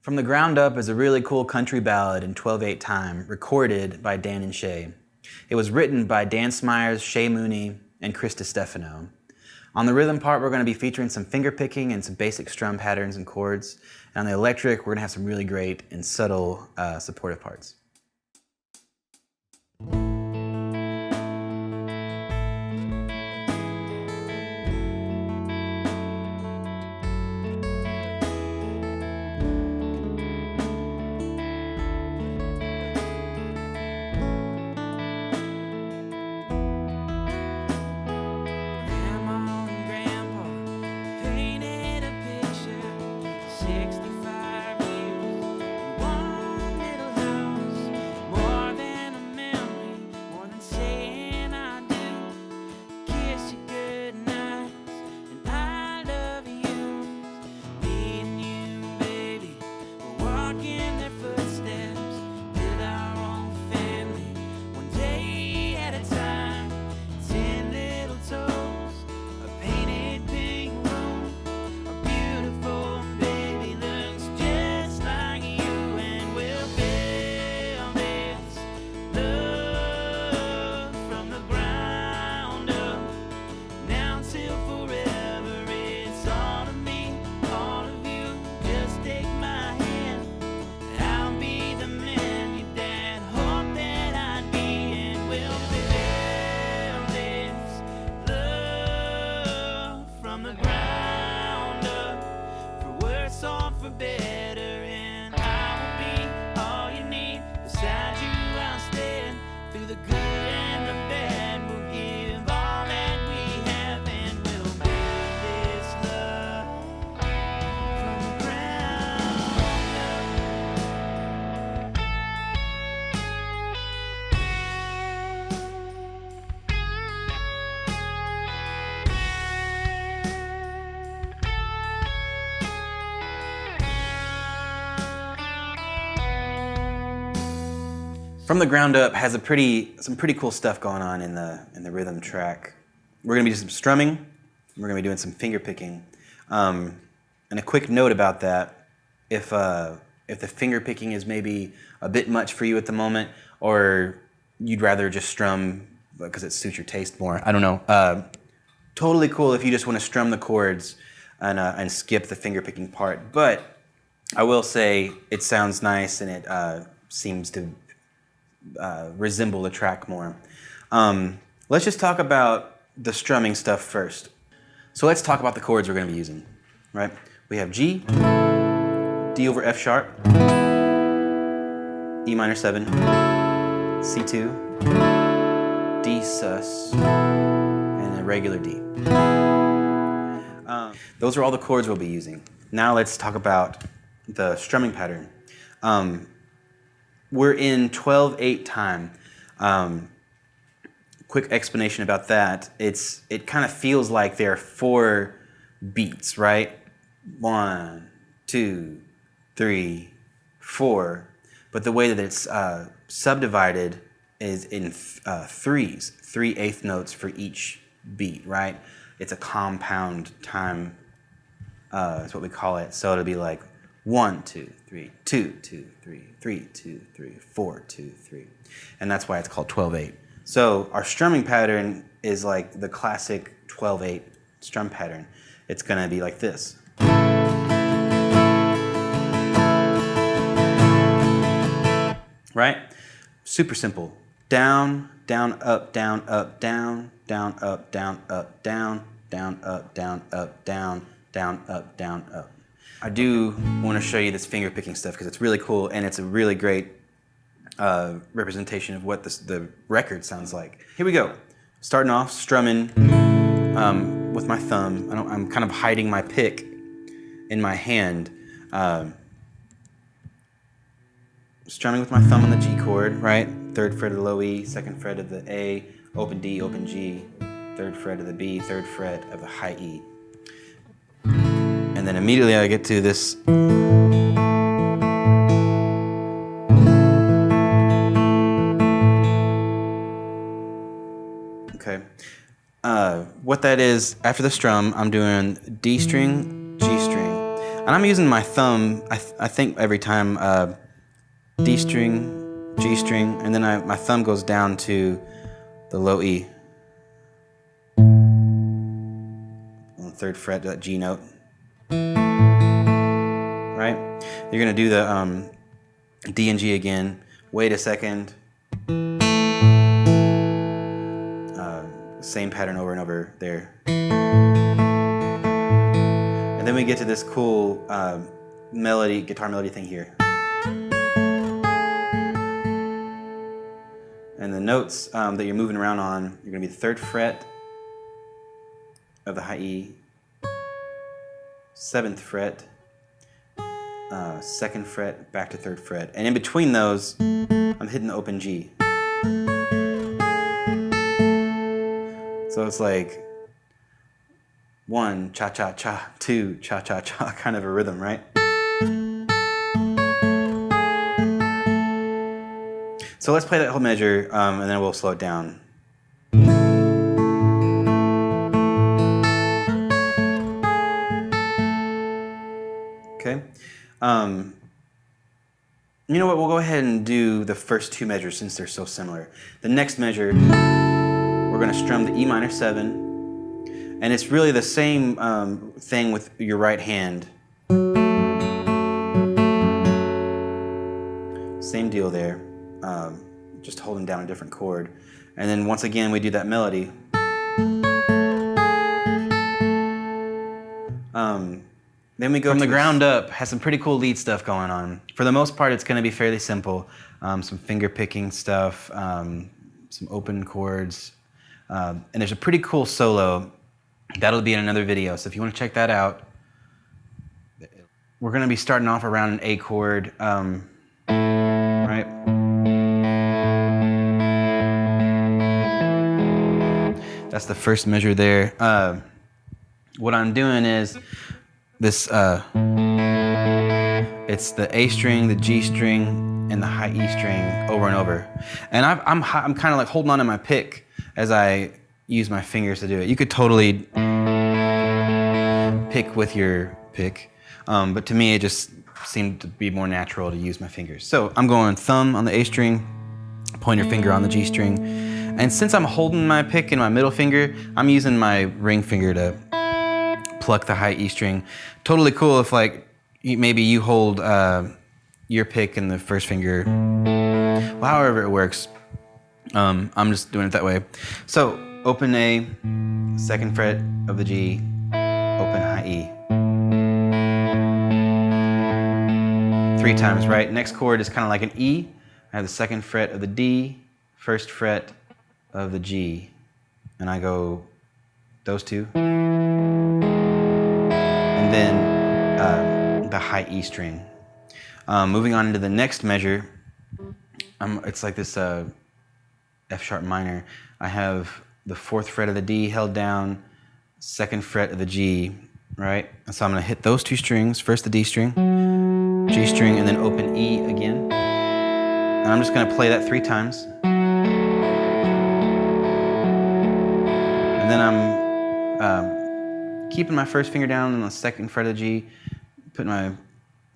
From the Ground Up is a really cool country ballad in 12/8 time, recorded by Dan and Shay. It was written by Dan Smyers, Shay Mooney, and Chris DiStefano. On the rhythm part, we're going to be featuring some finger picking and some basic strum patterns and chords. And on the electric, we're going to have some really great and subtle supportive parts. For better, and I will be all you need. Beside you, I'll stand through the good and the bad. We'll give all that we have, and we'll build this love from the ground From the Ground Up has some pretty cool stuff going on in the rhythm track. We're gonna be doing some strumming. We're gonna be doing some finger picking. And a quick note about that: if the finger picking is maybe a bit much for you at the moment, or you'd rather just strum because it suits your taste more, I don't know. Totally cool if you just want to strum the chords and skip the finger picking part. But I will say it sounds nice and it seems to resemble the track more. Let's just talk about the strumming stuff first. So let's talk about the chords we're going to be using, right? We have G, D over F sharp, E minor 7, C2, D sus, and a regular D. Those are all the chords we'll be using. Now let's talk about the strumming pattern. We're in 12/8 time. Quick explanation about that. It kind of feels like there are 4 beats, right? 1, 2, 3, 4. But the way that it's subdivided is in threes, 3/8 notes for each beat, right? It's a compound time. That's what we call it. So it'll be like 1, 2, 3, 2, 2, 3, 3, 2, 3, 4, 2, 3. And that's why it's called 12/8. So our strumming pattern is like the classic 12/8 strum pattern. It's gonna be like this. Right? Super simple. Down, down, up, down, up, down, down, up, down, up, down, down, up, down, up, down, down, up, down, up. I do want to show you this finger picking stuff because it's really cool and it's a really great representation of what the record sounds like. Here we go. Starting off strumming with my thumb. I'm kind of hiding my pick in my hand. Strumming with my thumb on the G chord, right? 3rd fret of the low E, 2nd fret of the A, open D, open G, 3rd fret of the B, 3rd fret of the high E. And then immediately I get to this. Okay. What that is, after the strum, I'm doing D string, G string. And I'm using my thumb, I think every time, D string, G string, and then my thumb goes down to the low E on the 3rd fret, that G note. Right? You're gonna do the D and G again. Wait a second. Same pattern over and over there. And then we get to this cool melody, guitar melody thing here. And the notes that you're moving around on, you're gonna be the 3rd fret of the high E, 7th fret, 2nd fret, back to 3rd fret. And in between those, I'm hitting the open G. So it's like 1, cha-cha-cha, 2, cha-cha-cha, kind of a rhythm, right? So let's play that whole measure, and then we'll slow it down. Okay. You know what? We'll go ahead and do the first 2 measures since they're so similar. The next measure, we're going to strum the E minor 7. And it's really the same thing with your right hand. Same deal there. Just holding down a different chord. And then once again, we do that melody. Then we go from the ground up, has some pretty cool lead stuff going on. For the most part, it's going to be fairly simple. Some finger picking stuff, some open chords. And there's a pretty cool solo. That'll be in another video, so if you want to check that out. We're going to be starting off around an A chord, right? That's the first measure there. What I'm doing is this, it's the A string, the G string, and the high E string over and over. And I'm kind of like holding on to my pick as I use my fingers to do it. You could totally pick with your pick, but to me it just seemed to be more natural to use my fingers. So I'm going thumb on the A string, pointer finger on the G string, and since I'm holding my pick in my middle finger, I'm using my ring finger to pluck the high E string. Totally cool if like maybe you hold your pick in the first finger, well, however it works. I'm just doing it that way. So open A, 2nd fret of the G, open high E. 3 times, right? Next chord is kind of like an E. I have the 2nd fret of the D, 1st fret of the G, and I go those 2. And then the high E string. Moving on into the next measure, it's like this F sharp minor. I have the 4th fret of the D held down, 2nd fret of the G, right? So I'm gonna hit those 2 strings, first the D string, G string, and then open E again. And I'm just gonna play that 3 times. And then I'm keeping my first finger down on the 2nd fret of the G, putting my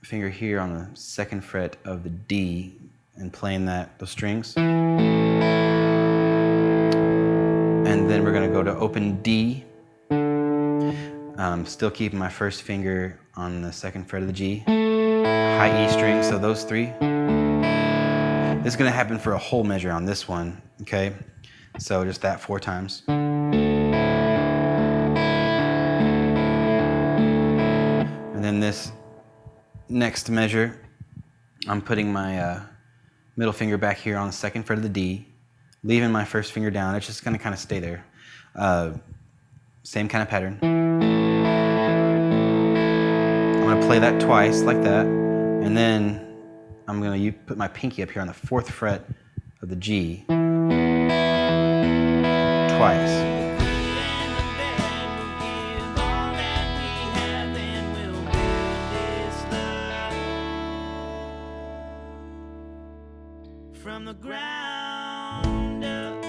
finger here on the 2nd fret of the D and playing those strings. And then we're gonna go to open D. Still keeping my first finger on the 2nd fret of the G. High E string, so those 3. This is gonna happen for a whole measure on this one, okay? So just that 4 times. And then this next measure, I'm putting my middle finger back here on the 2nd fret of the D, leaving my first finger down. It's just gonna kind of stay there. Same kind of pattern. I'm gonna play that twice like that, and then I'm gonna put my pinky up here on the 4th fret of the G twice. From the ground up.